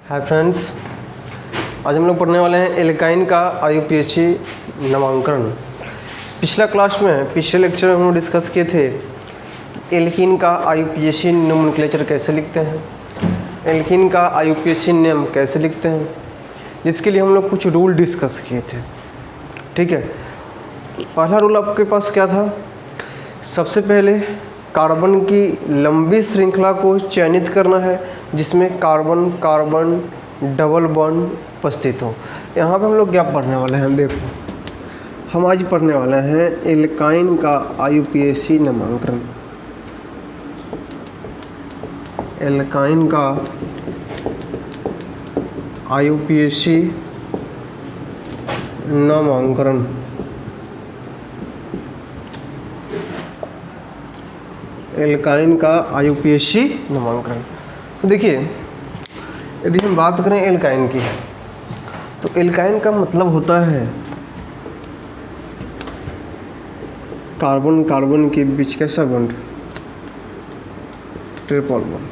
Hi friends, आज हम लोग पढ़ने वाले हैं एल्काइन का आईयूपीएसी नामांकन। पिछले लेक्चर में हम लोग डिस्कस किए थे एल्कीन का आईयूपीएसी नोमेनक्लेचर कैसे लिखते हैं, एल्कीन का आईयूपीएसी नेम कैसे लिखते हैं, जिसके लिए हम लोग कुछ रूल डिस्कस किए थे। ठीक है, पहला रूल आपके पास क्या था? सबसे पहले कार्बन की लंबी श्रृंखला को चयनित करना है जिसमें कार्बन कार्बन डबल बॉन्ड उपस्थित हो। यहाँ पे हम लोग क्या पढ़ने वाले हैं? देखो, हम आज पढ़ने वाले हैं एल्काइन का आईयूपीएसी नामांकन। एल्काइन का आईयूपीएसी नामांकन। एल्काइन का आईयूपीएसी नामांकन। तो देखिए, यदि हम बात करें एल्काइन की, तो एल्काइन का मतलब होता है कार्बन कार्बन के बीच कैसा bond? Triple bond.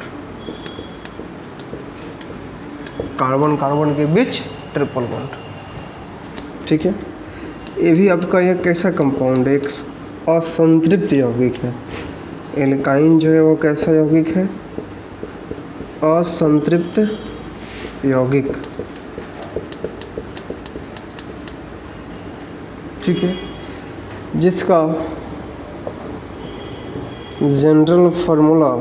Carbon carbon के बीच ट्रिपल बॉन्ड। ठीक है, ये भी आपका यह कैसा कंपाउंड है? एक असंतृप्त यौगिक है। एल्काइन जो है वो कैसा यौगिक है? असंतृप्त यौगिक। ठीक है, जिसका जनरल फार्मूला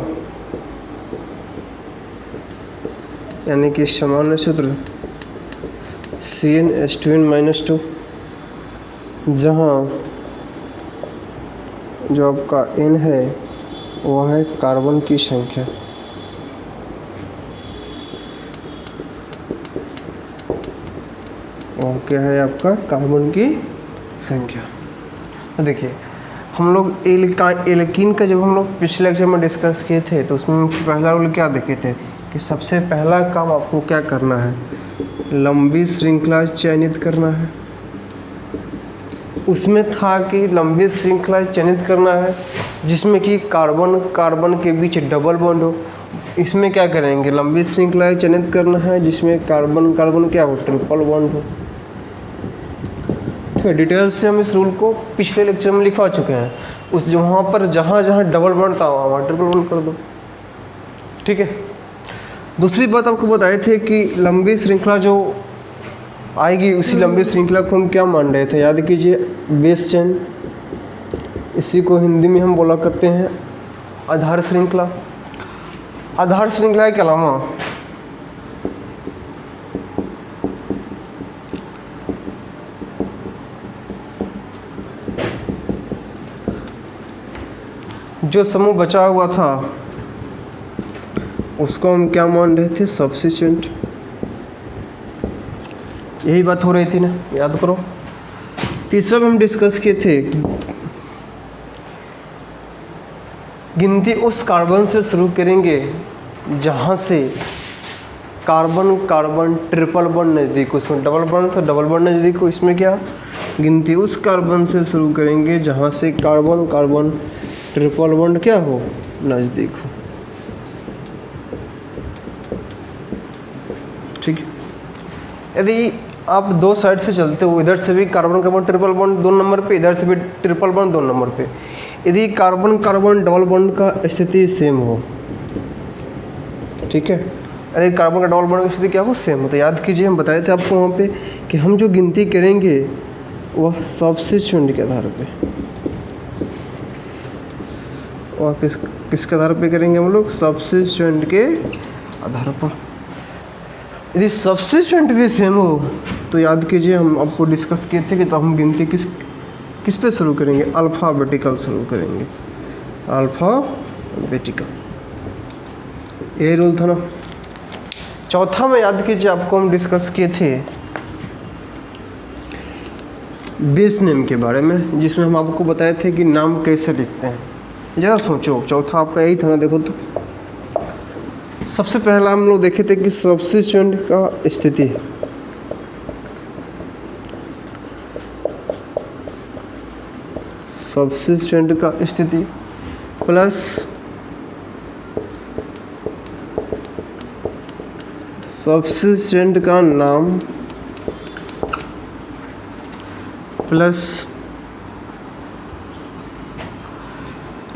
यानी कि सामान्य सूत्र CnH2n-2, जहाँ जो आपका n है वह है कार्बन की संख्या। और क्या है आपका? कार्बन की संख्या। तो देखिए, हम लोग एल्कीन का जब हम लोग पिछले लेक्चर में डिस्कस किए थे तो उसमें पहला रूल क्या देखे थे कि सबसे पहला काम आपको क्या करना है? लंबी श्रृंखला चयनित करना है। उसमें था कि लंबी श्रृंखला चयनित करना है जिसमें कि कार्बन कार्बन के बीच डबल बॉन्ड हो। इसमें क्या करेंगे? लंबी श्रृंखला चयनित करना है जिसमें कार्बन कार्बन क्या हो? ट्रिपल बॉन्ड हो। ठीक है, डिटेल से हम इस रूल को पिछले लेक्चर में लिखवा चुके हैं। उस वहाँ पर जहाँ जहाँ डबल बॉन्ड था वहाँ ट्रिपल बॉन्ड कर दो। ठीक है, दूसरी बात आपको बताए थे कि लंबी श्रृंखला जो आएगी उसी लंबी श्रृंखला को हम क्या मान रहे थे? याद कीजिए, बेस चेन। इसी को हिंदी में हम बोला करते हैं आधार श्रृंखला। आधार श्रृंखला के अलावा जो समूह बचा हुआ था उसको हम क्या मान रहे थे? सब्स्टिट्यूएंट। यही बात हो रही थी ना, याद करो। तीसरा में हम डिस्कस किए थे गिनती उस कार्बन से शुरू करेंगे जहाँ से कार्बन कार्बन ट्रिपल बॉन्ड नज़दीक हो। उसमें डबल बॉन्ड तो डबल बॉन्ड नज़दीक हो। इसमें क्या? गिनती उस कार्बन से शुरू करेंगे जहाँ से कार्बन कार्बन ट्रिपल बॉन्ड क्या हो? नज़दीक हो। ठीक है, यदि आप दो साइड से चलते हो, इधर से भी carbon carbon triple bond 2 number पे, इधर से भी ट्रिपल बॉन्ड 2 नंबर पे, यदि कार्बन कार्बन डबल बॉन्ड का स्थिति सेम हो, ठीक है, यदि कार्बन का डबल बॉन्ड की स्थिति क्या हो? सेम हो, तो याद कीजिए हम बताए थे आपको वहाँ पे कि हम जो गिनती करेंगे वह सब्स्टिट्यूएंट के आधार पे, वह किसके आधार पे करेंगे हम लोग? सब्स्टिट्यूएंट के आधार पर। यदि सब्स्टिट्यूएंट भी सेम हो तो याद कीजिए हम आपको डिस्कस किए थे कि तो हम गिनती किस पे शुरू करेंगे? अल्फ़ाबेटिकल शुरू करेंगे। अल्फ़ाबेटिकल, ये रूल था ना। चौथा में याद कीजिए आपको हम डिस्कस किए थे बेस नेम के बारे में, जिसमें हम आपको बताए थे कि नाम कैसे लिखते हैं। ज़रा सोचो, चौथा आपका यही था ना। देखो तो सबसे पहला हम लोग देखे थे कि सब्स्टिट्यूएंट का स्थिति, सब्स्टिट्यूएंट का स्थिति प्लस सब्स्टिट्यूएंट का नाम प्लस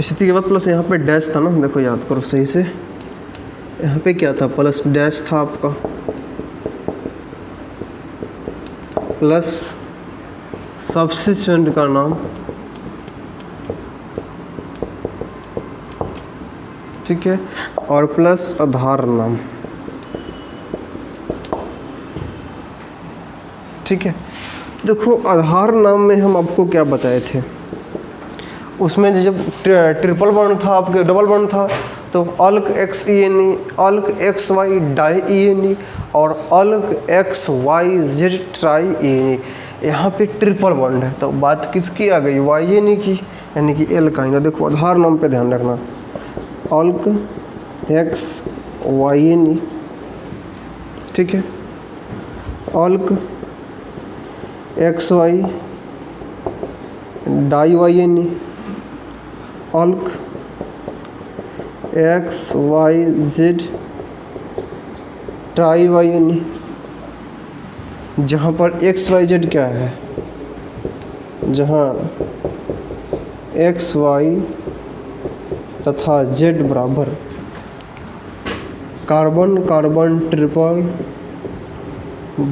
स्थिति के बाद प्लस यहाँ पे डैश था ना, देखो याद करो सही से, यहाँ पे क्या था, प्लस डैश था आपका, प्लस सब्स्टिट्यूएंट का नाम, ठीक है, और प्लस आधार नाम, ठीक है। देखो आधार नाम में हम आपको क्या बताए थे, उसमें जब ट्रिपल बॉन्ड था, आपके डबल बॉन्ड था, तो alk X E N E, alk X Y di E N E और alk X Y Z tri E N E. यहाँ पे ट्रिपल बॉन्ड है तो बात किसकी आ गई, वाई एन ई की, यानी कि एल का। देखो आधार नाम पे ध्यान रखना, alk X Y N E, ठीक है, alk X Y di Y N E, alk X Y Z tri Y N E, जहाँ पर एक्स वाई जेड क्या है, जहाँ एक्स वाई तथा जेड बराबर कार्बन कार्बन ट्रिपल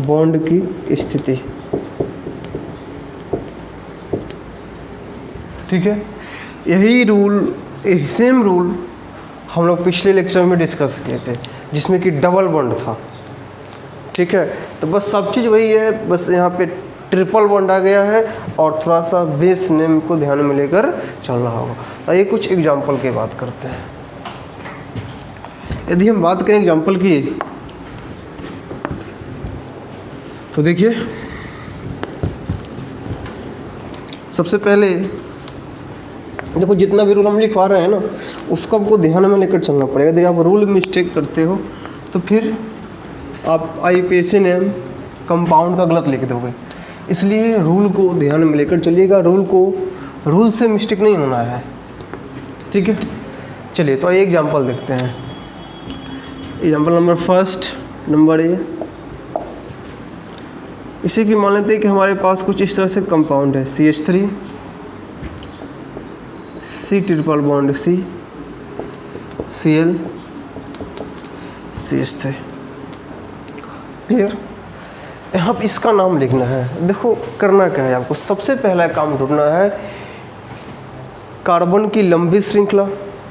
बॉन्ड की स्थिति, ठीक है। यही रूल, सेम रूल हम लोग पिछले लेक्चर में डिस्कस किए थे, जिसमें कि डबल बॉन्ड था, ठीक है। तो बस सब चीज़ वही है, बस यहाँ पे ट्रिपल बॉन्ड आ गया है और थोड़ा सा बेस नेम को ध्यान में लेकर चलना होगा। आइए कुछ एग्जाम्पल की बात करते हैं। यदि हम बात करें एग्जाम्पल की, तो देखिए सबसे पहले देखो जितना भी रूल हम लिखवा रहे हैं ना, उसको आपको ध्यान में लेकर चलना पड़ेगा। यदि आप रूल मिस्टेक करते हो तो फिर आप आईयूपीएसी नेम कंपाउंड का गलत लिख दोगे, इसलिए रूल को ध्यान में लेकर चलिएगा। रूल से मिस्टेक नहीं होना है, ठीक है। चलिए तो आइए एग्जाम्पल देखते हैं। Example number first, number A, इसी की मान लेते हैं कि हमारे पास कुछ इस तरह से कंपाउंड है, CH3 C triple bond C Cl CH3, clear. यहाँ पर इसका नाम लिखना है। देखो करना क्या है आपको, सबसे पहला काम ढूंढना है कार्बन की लंबी श्रृंखला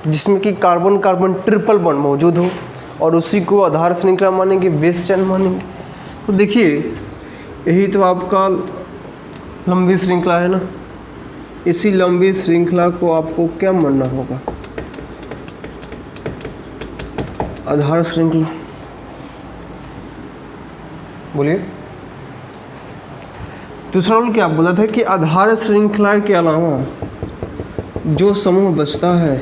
जिसमें कि कार्बन कार्बन ट्रिपल बॉन्ड मौजूद हो और उसी को आधार श्रृंखला मानेंगे, बेस चेन मानेंगे। तो देखिए यही तो आपका लंबी श्रृंखला है ना, इसी लंबी श्रृंखला को आपको क्या मानना होगा, आधार श्रृंखला। बोलिए दूसरा रूल क्या बोला था कि आधार श्रृंखला के अलावा जो समूह बचता है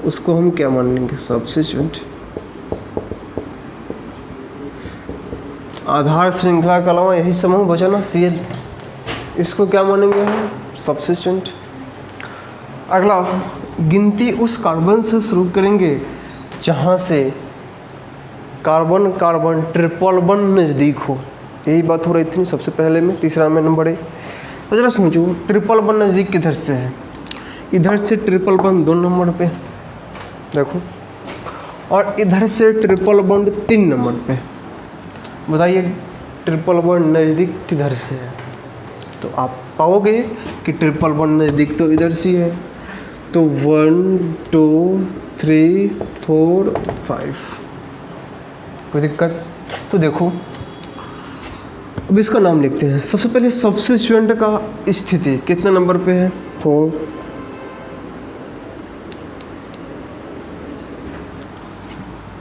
उसको हम क्या मानेंगे, सब्स्टिट्यूएंट। आधार श्रृंखला के अलावा यही समूह बचा ना Cl, इसको क्या मानेंगे हम, सब्स्टिट्यूएंट। अगला गिनती उस कार्बन से शुरू करेंगे जहाँ से कार्बन कार्बन ट्रिपल बॉन्ड नज़दीक हो, यही बात हो रही थी सबसे पहले में। तीसरा में नंबर ए, तो जरा सोचो ट्रिपल बॉन्ड नज़दीक किधर से है, इधर से ट्रिपल बॉन्ड 2 नंबर पे देखो, और इधर से ट्रिपल बॉन्ड 3 नंबर पे। बताइए ट्रिपल बॉन्ड नज़दीक किधर से है, तो आप पाओगे कि ट्रिपल बॉन्ड नज़दीक तो इधर से है। तो 1 2 3 4 5, कोई दिक्कत। तो देखो अब इसका नाम लिखते हैं। सबसे पहले सब्स्टिट्यूएंट का स्थिति कितने नंबर पे है, 4।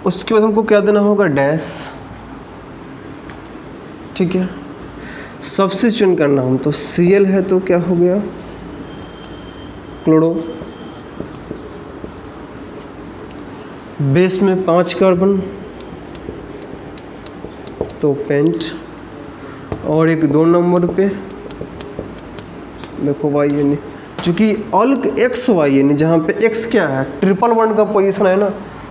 उसके बाद हमको क्या देना होगा, डैश, ठीक है। सब्स्टिट्यूएंट का नाम तो Cl है तो क्या हो गया, क्लोरो। बेस में 5 कार्बन तो पेंट, और एक 2 नंबर पे देखो वाई एन ई, चूँकि अल्क एक्स वाई एन ई, जहाँ पे एक्स क्या है ट्रिपल बॉन्ड का पोजीशन है ना,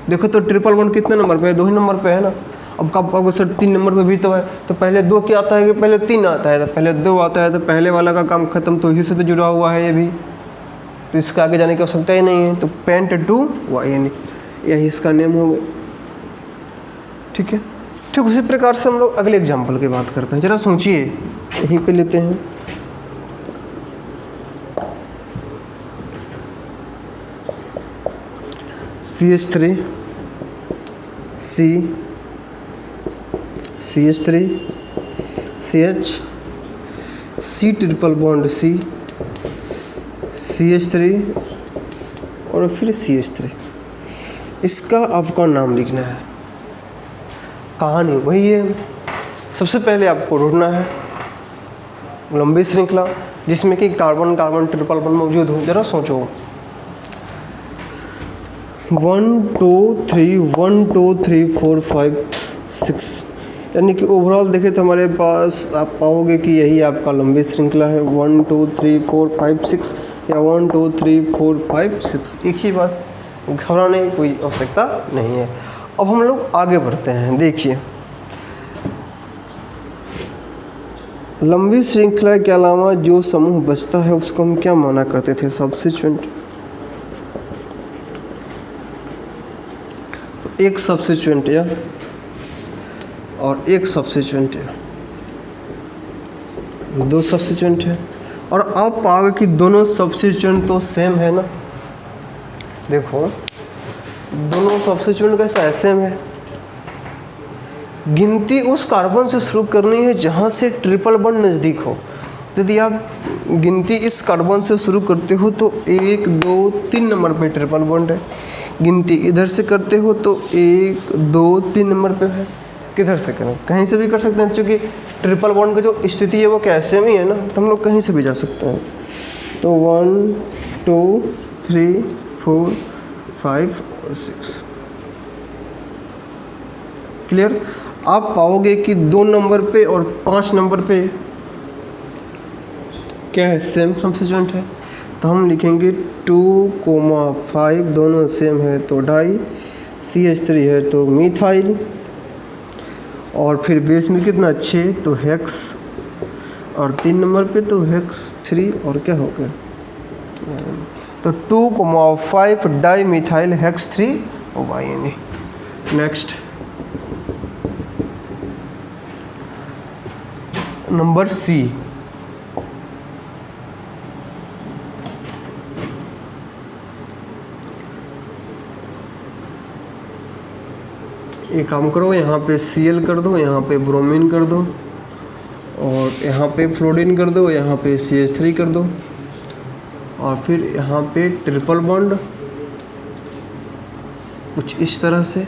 देखो तो ट्रिपल बॉन्ड कितने नंबर पे है, 2 ही नंबर पे है ना। अब कब पाओगे सर 3 नंबर पे भी तो है, तो पहले 2 क्या आता है कि पहले 3 आता है, तो पहले 2 आता है, तो पहले वाला का काम खत्म, तो इसी से तो जुड़ा हुआ है ये भी, तो इसका आगे जाने की आवश्यकता ही नहीं है। तो पेंट टू वाई यानी यही इसका नेम हो गया, ठीक है। ठीक उसी प्रकार से हम लोग अगले एग्जाम्पल की बात करते हैं, जरा सोचिए, यहीं पे लेते हैं। CH3 CH3 CH C triple bond C CH3 और फिर CH3। इसका आपका नाम लिखना है। कहानी वही है, सबसे पहले आपको ढूंढना है लंबी श्रृंखला जिसमें कि कार्बन कार्बन ट्रिपल बॉन्ड मौजूद हो। जरा सोचो 1 2 3 1 2 3 4 5 6, यानी कि ओवरऑल देखें तो हमारे पास आप पाओगे कि यही आपका लंबी श्रृंखला है 1 2 3 4 5 6 या 1 2 3 4 5 6, एक ही बात, घबराने की कोई आवश्यकता नहीं है। अब हम लोग आगे बढ़ते हैं। देखिए लंबी श्रृंखला के अलावा जो समूह बचता है उसको हम क्या माना करते थे, सब्स्टिट्यूएंट। एक सब्स्टिट्यूएंट या और एक सब्स्टिट्यूएंट है, 2 सब्स्टिट्यूएंट है, और आप पाओगे कि दोनों सब्स्टिट्यूएंट तो सेम है ना। देखो दोनों सब्स्टिट्यूएंट कैसा है, सेम है। गिनती उस कार्बन से शुरू करनी है जहाँ से ट्रिपल बॉन्ड नज़दीक हो। यदि आप गिनती इस कार्बन से शुरू करते हो तो 1 2 3 नंबर पे ट्रिपल बॉन्ड है। गिनती इधर से करते हो तो 1 2 3 नंबर पे है। किधर से करें, कहीं से भी कर सकते हैं, क्योंकि ट्रिपल बॉन्ड की जो स्थिति है वो क्या सेम ही है ना, तो हम लोग कहीं से भी जा सकते हैं। तो 1 2 3 4 5 और 6, क्लियर। आप पाओगे कि 2 नंबर पे और 5 नंबर पे क्या है, सेम सब्स्टिट्यूएंट है, तो हम लिखेंगे 2,5 दोनों सेम है तो डाई, CH3 है तो मिथाइल, और फिर बेस में कितना 6 तो हेक्स, और 3 नंबर पे तो हेक्स 3 और क्या हो गया, तो 2,5 di methyl hex 3 yne. Next number C। एक काम करो, यहाँ पे Cl कर दो, यहाँ पे ब्रोमीन कर दो, और यहाँ पे फ्लोरीन कर दो, यहाँ पे CH3 कर दो, और फिर यहाँ पे ट्रिपल बॉन्ड कुछ इस तरह से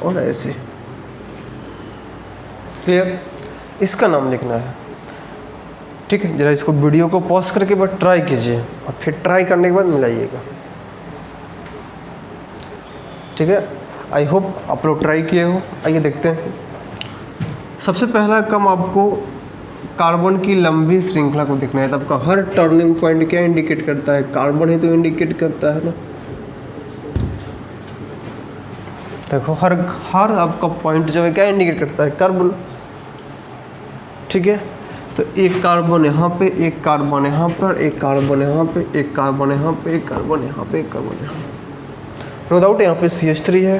और ऐसे, क्लियर। इसका नाम लिखना है, ठीक है। जरा इसको वीडियो को पॉज करके बस ट्राई कीजिए और फिर ट्राई करने के बाद मिलाइएगा, ठीक है। आई होप आप लोग ट्राई किए हो। आइए देखते हैं। सबसे पहला काम आपको कार्बन की लंबी श्रृंखला को देखना है। तो आपका हर टर्निंग पॉइंट क्या इंडिकेट करता है, कार्बन ही तो इंडिकेट करता है ना। देखो हर आपका पॉइंट जो है क्या इंडिकेट करता है, कार्बन, ठीक है। तो एक कार्बन यहाँ पे, एक कार्बन यहाँ पर, एक कार्बन यहाँ पे, एक कार्बन यहाँ पे, एक कार्बन यहाँ पे, एक कार्बन यहाँ पे। नो डाउट यहाँ पे CH3 है,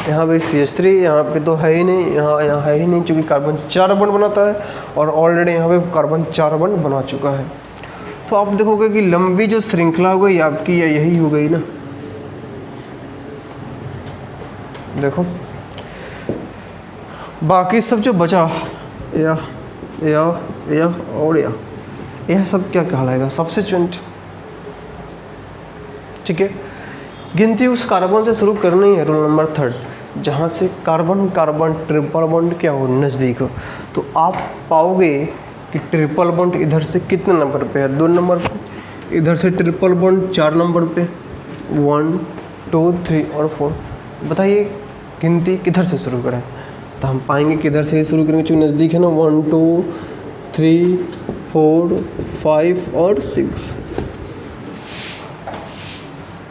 यहाँ पे CH3, यहाँ पे तो है ही नहीं, यहाँ है ही नहीं, क्योंकि कार्बन 4 बॉन्ड बनाता है और ऑलरेडी यहाँ पे कार्बन 4 बॉन्ड बना चुका है। तो आप देखोगे कि लंबी जो श्रृंखला हो गई आपकी यही हो गई ना। देखो बाकी सब जो बचा और यह सब क्या कहलाएगा, सब्स्टिट्यूएंट, ठीक है। गिनती उस कार्बन से शुरू करनी है, रूल नंबर 3, जहाँ से कार्बन कार्बन ट्रिपल बॉन्ड क्या हो, नज़दीक हो। तो आप पाओगे कि ट्रिपल बॉन्ड इधर से कितने नंबर पे है, 2 नंबर पे। इधर से ट्रिपल बॉन्ड 4 नंबर पे, 1 2 3 और 4। बताइए गिनती किधर से शुरू करें, तो हम पाएंगे कि इधर से ही शुरू करेंगे, क्योंकि नज़दीक है ना। 1 2 3 4 5 और 6।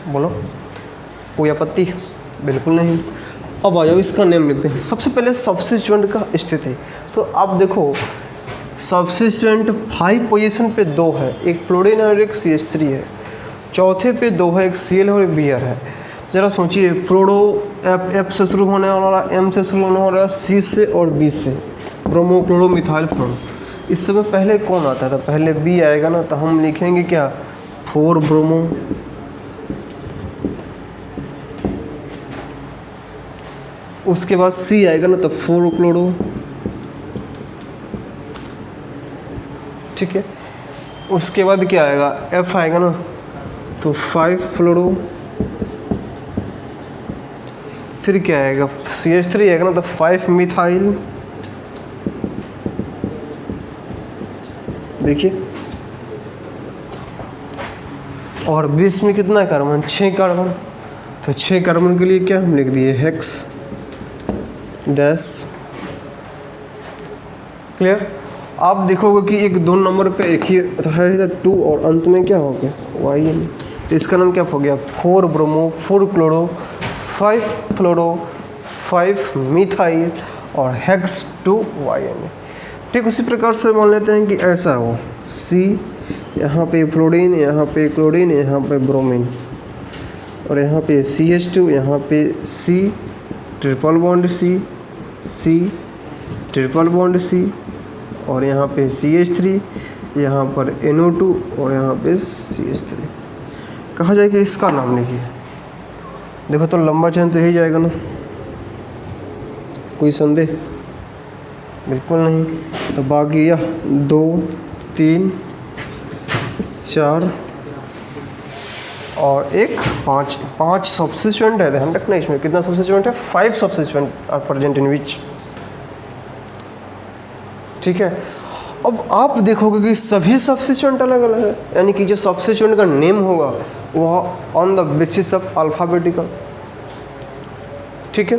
बोलो कोई आपत्ति, बिल्कुल नहीं। अब आ जाओ इसका नेम लिखते हैं। सबसे पहले सब्स्टिट्यूएंट का स्थिति, तो आप देखो सब्स्टिट्यूएंट 5 पोजीशन पे 2 है, एक फ्लोरीन और एक CH3 है, चौथे पे 2 है, एक Cl और एक Br है। ज़रा सोचिए, फ्लोरो F से शुरू होने वाला, M से शुरू होने वाला, C से और B से, ब्रोमो क्लोरो मिथाइल फ्लोरो। इस समय पहले कौन आता था? पहले B आएगा ना, तो हम लिखेंगे क्या? 4 ब्रोमो, उसके बाद C आएगा ना, तो 4 क्लोरो, ठीक है। उसके बाद क्या आएगा? F आएगा ना, तो 5 फ्लोरो, फिर क्या आएगा? CH3 आएगा ना, तो 5 मिथाइल, देखिए, और बीच में कितना कार्बन? 6 कार्बन, तो 6 कार्बन के लिए क्या हम लिख दिए? Hex dash. क्लियर? आप देखोगे कि एक 2 नंबर पे एक ही है इधर 2 और अंत में क्या हो गया? YN। तो इसका नाम क्या हो गया? 4 ब्रोमो, 4 क्लोरो, 5 फ्लोरो, 5 मिथाइल और हेक्स 2 YN। ठीक उसी प्रकार से मान लेते हैं कि ऐसा हो C, यहाँ पे फ्लोरीन, यहाँ पे क्लोरीन, यहाँ पे ब्रोमीन, और यहाँ पे CH2, यहाँ पे C, triple bond C, triple bond C, और यहाँ पे CH3, यहाँ पर NO2 और यहाँ पे CH3। कहा जाए कि इसका नाम लिखिए। देखो तो लंबा चेन तो यही जाएगा ना, कोई संदेह? बिल्कुल नहीं। तो बाकी यह 2 3 4 और 1 5 सब्स्टिट्यूएंट है। ध्यान रखना, इसमें कितना सब्स्टिट्यूएंट है? 5 सब्स्टिट्यूएंट आर प्रेजेंट इन विच। ठीक है। अब आप देखोगे कि सभी सब्स्टिट्यूएंट अलग अलग है, यानी कि जो सब्स्टिट्यूएंट का नेम होगा वह on the basis of alphabetical. ठीक है।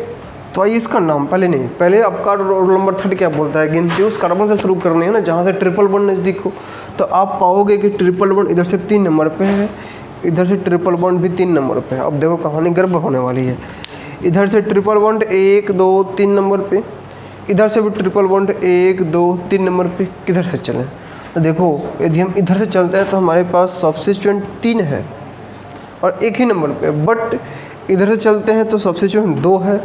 तो आइए इसका नाम पहले आपका रोल नंबर 3 क्या बोलता है? गिनती उस कार्बन से शुरू करनी है ना जहाँ से ट्रिपल बॉन्ड नज़दीक हो। तो आप पाओगे कि ट्रिपल बॉन्ड इधर से 3 नंबर पे है, इधर से ट्रिपल बॉन्ड भी 3 नंबर पे है। अब देखो कहानी गर्भ होने वाली है। इधर से ट्रिपल बॉन्ड 1 2 3 नंबर पे, इधर से भी ट्रिपल बॉन्ड 1 2 3 नंबर पे। किधर से चलें? तो देखो यदि हम इधर से चलते हैं तो हमारे पास सब्स्टिट्यूएंट 3 है और 1 ही नंबर पे, बट इधर से चलते हैं तो सब्स्टिट्यूएंट 2 है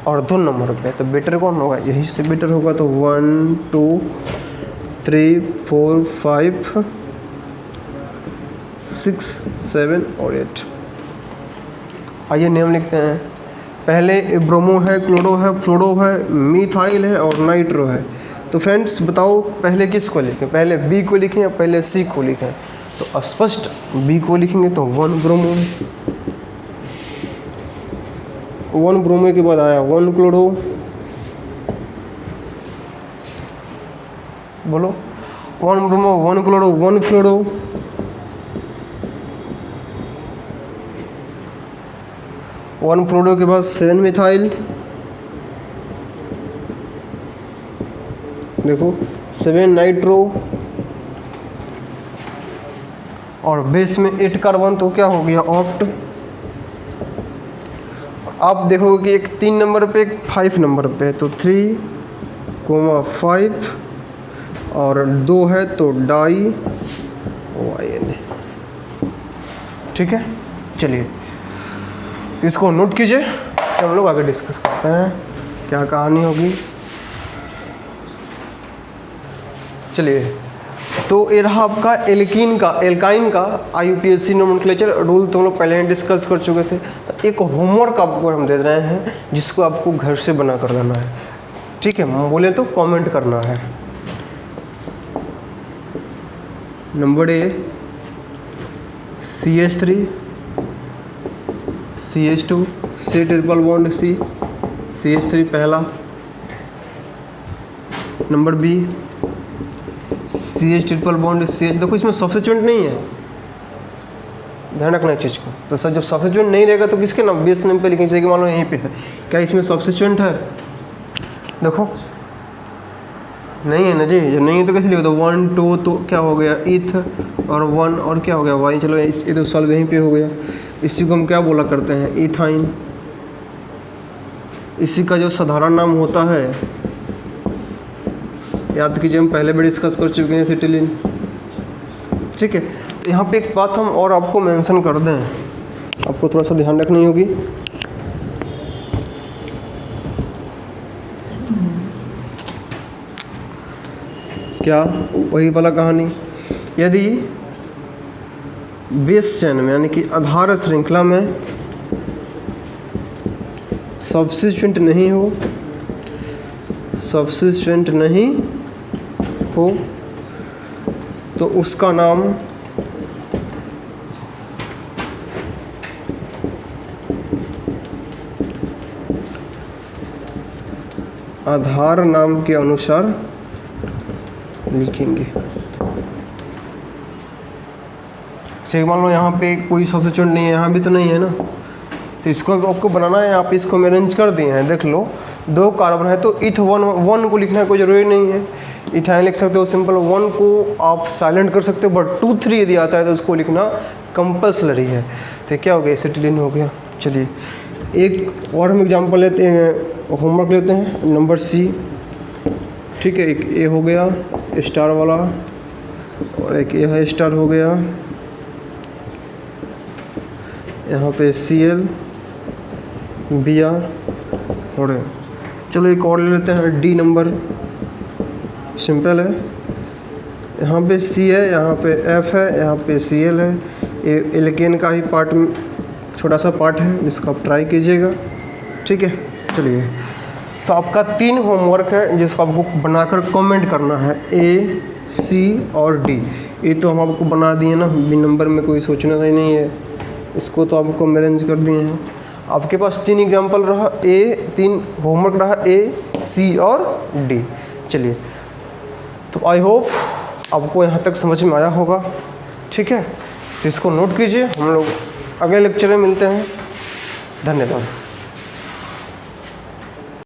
और 2 नंबर पे। तो बेटर कौन होगा? यही से बेटर होगा। तो 1 2 3 4 5 6 7 और 8। आइए नेम लिखते हैं। पहले ब्रोमो है, क्लोरो है, फ्लोरो है, मिथाइल है और नाइट्रो है। तो फ्रेंड्स बताओ पहले किसको लिखें? पहले बी को लिखें या पहले सी को लिखें? तो स्पष्ट बी को लिखेंगे। तो 1 ब्रोमो, 1 ब्रोमो के बाद आया 1 क्लोरो, बोलो 1 ब्रोमो, 1 क्लोरो, 1 फ्लोरो, 1 फ्लोरो के बाद 7 मिथाइल, देखो 7 नाइट्रो, और बेस में 8 कार्बन। तो क्या हो गया? ऑक्ट। आप देखोगे कि एक 3 नंबर पे एक 5 नंबर पे है। तो 3 5 और 2 है तो डाई YN। ठीक है। चलिए इसको नोट कीजिए, तो हम लोग आगे डिस्कस करते हैं क्या कहानी होगी। चलिए तो ये रहा आपका एल्काइन का IUPAC नोमेनक्लेचर रूल। तो हम लोग पहले ही डिस्कस कर चुके थे। तो एक होमवर्क आपको हम दे रहे हैं जिसको आपको घर से बना कर देना है। ठीक है, हम बोले तो कमेंट करना है। Number A CH3 CH2 C triple bond C, CH3 पहला। Number B CH triple bond CH। देखो इसमें सब्स्टिट्यूएंट नहीं है, ध्यान रखना चीज़ को। तो सर जब सब्स्टिट्यूएंट नहीं रहेगा तो किसके नाम बेस नेम पे लिखेंगे? जैसे कि मान लो यहीं पे है, क्या इसमें सब्स्टिट्यूएंट है? देखो नहीं है ना जी। जब नहीं है तो कैसे लिखो? तो 1 2 तो क्या हो गया? इथ, और 1 और क्या हो गया? वाई। चलो ये तो सॉल्व यहीं पे हो गया। इसी को हम क्या बोला करते हैं? इथाइन। इसी का जो साधारण नाम होता है, याद कीजिए हम पहले भी डिस्कस कर चुके हैं एसिटिलीन। ठीक है, तो यहाँ पे एक बात हम और आपको मेंशन कर दें, आपको थोड़ा सा ध्यान रखनी होगी। क्या, वही वाला कहानी, यदि बेस चेन में यानी कि आधार श्रृंखला में सब्स्टिट्यूएंट नहीं हो तो उसका नाम आधार नाम के अनुसार लिखेंगे। से मान लो यहाँ पे कोई सब्स्टिट्यूएंट नहीं है, यहाँ भी तो नहीं है ना, तो इसको आपको बनाना है, आप इसको में अरेंज कर दिए हैं। देख लो 2 कार्बन है तो इथ वन को लिखना कोई ज़रूरी नहीं है, इथाइन लिख सकते हो सिंपल, 1 को आप साइलेंट कर सकते हो, बट 2 3 यदि आता है तो उसको लिखना कंपल्सरी है। तो क्या हो गया, एसिटिलीन हो गया। चलिए एक और हम एग्जांपल लेते हैं, होमवर्क लेते हैं, नंबर सी। ठीक है, एक ए हो गया स्टार वाला और एक ए है स्टार हो गया, यहाँ पे Cl Br और चलो एक और ले लेते हैं, डी नंबर, सिंपल है, यहाँ पे C है, यहाँ पे F है, यहाँ पे Cl है, ये एल्केन का ही पार्ट, छोटा सा पार्ट है जिसको आप ट्राई कीजिएगा। ठीक है, चलिए तो आपका 3 होमवर्क है जिसको आपको बनाकर कमेंट करना है, A, C और D। ये तो हम आपको बना दिए ना, बी नंबर में कोई सोचना ही नहीं है, इसको तो आपको हम अरेंज कर दिए हैं। आपके पास 3 एग्जाम्पल रहा, 3 होमवर्क रहा, A, C और D। चलिए तो आई होप आपको यहाँ तक समझ में आया होगा। ठीक है, तो इसको नोट कीजिए, हम लोग अगले लेक्चर में मिलते हैं। धन्यवाद।